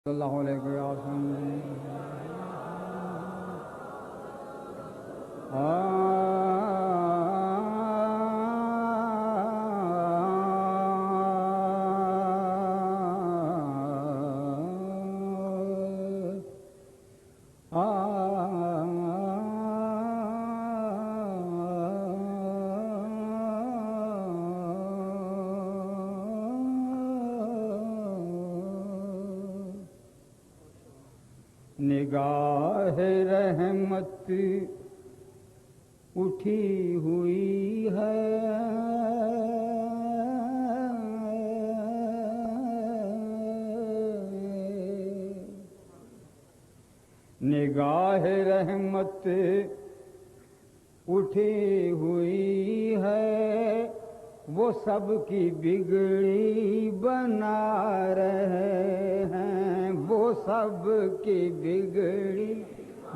اللہ علیہ نگاہ رحمت اٹھی ہوئی ہے، نگاہ رحمت اٹھی ہوئی ہے، وہ سب کی بگڑی بنا رہے ہیں، وہ سب کی بگڑی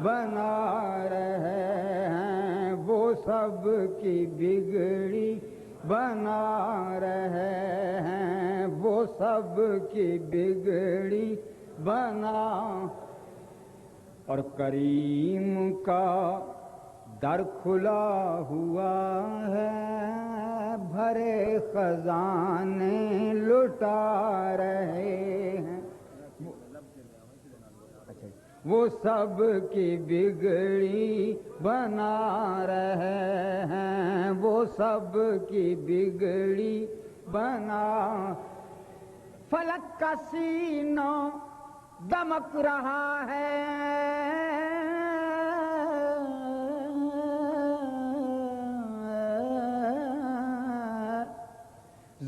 بنا رہے ہیں، وہ سب کی بگڑی بنا رہے ہیں، وہ سب کی بگڑی بنا، اور کریم کا در کھلا ہوا ہے، بھرے خزانے لٹا رہے ہیں، وہ سب کی بگڑی بنا رہے ہیں، وہ سب کی بگڑی بنا، فلک کا سینہ دمک رہا ہے،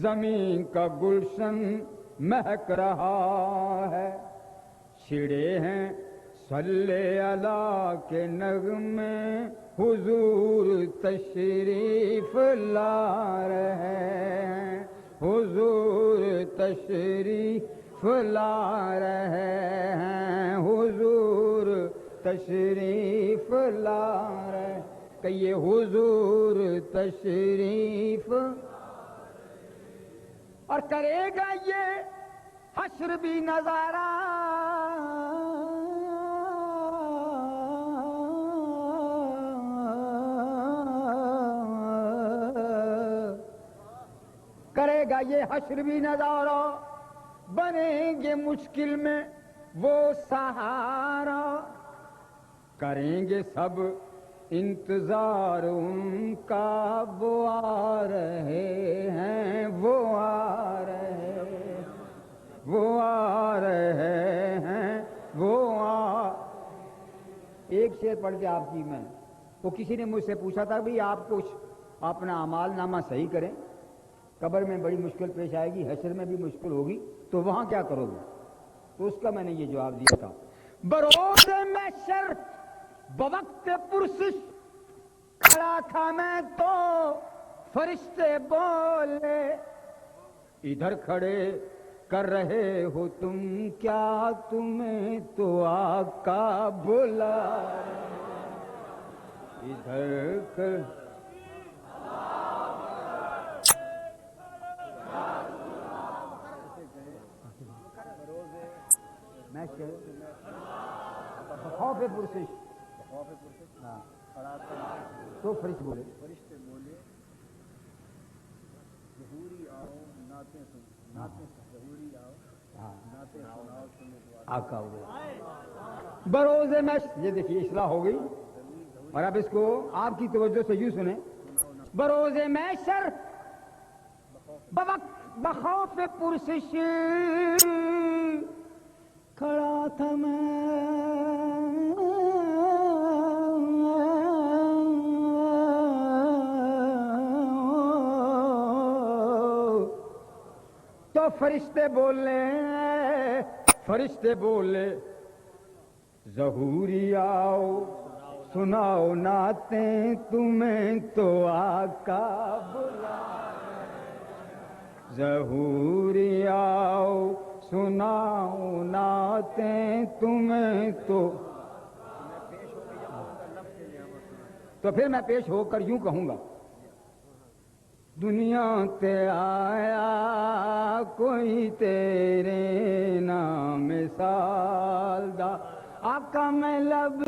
زمین کا گلشن مہک رہا ہے، چھڑے ہیں صلی اللہ کے نغمے، حضور تشریف لا رہے ہیں، حضور تشریف لا رہے ہیں، حضور تشریف لا رہے، کہیے حضور تشریف، اور کرے گا یہ حشر بھی نظارہ، کرے گا یہ حشر بھی نظارہ، بنیں گے مشکل میں وہ سہارا، کریں گے سب انتظار ان کا، وہ آ رہے ہیں، وہ آ رہے ہیں، وہ آ رہے ہیں، وہ آ، ایک شعر پڑھ کے آپ کی میں، وہ کسی نے مجھ سے پوچھا تھا بھی آپ کچھ اپنا اعمال نامہ صحیح کریں، قبر میں بڑی مشکل پیش آئے گی، حشر میں بھی مشکل ہوگی، تو وہاں کیا کرو گے؟ تو اس کا میں نے یہ جواب دیا تھا، بروز محشر بوقت پرسش کھڑا تھا میں تو فرشتے بولے، ادھر کھڑے کر رہے ہو تم کیا، تمہیں تو آقا بلا ادھر کر، خوف پرسش، تو فرشتے بولے، ظہوری آؤ نعتیں ظہوری آؤ نعتیں سناؤ آقا ہوئے بروز محشر، یہ دیکھیے اصلاح ہو گئی، اور اب اس کو آپ کی توجہ سے یوں سنیں، بروز محشر بخوف پرسش کھڑا تھا میں، تو فرشتے بولے، فرشتے بولے ظہوری آؤ سناؤ نعتیں، تمہیں تو آقا بلا، ظہوری آؤ سناؤ نعتیں، تمہیں تو پھر میں پیش ہو کر یوں کہوں گا، دنیا تے آیا کوئی تیرے نام مثال دا آقا میں لب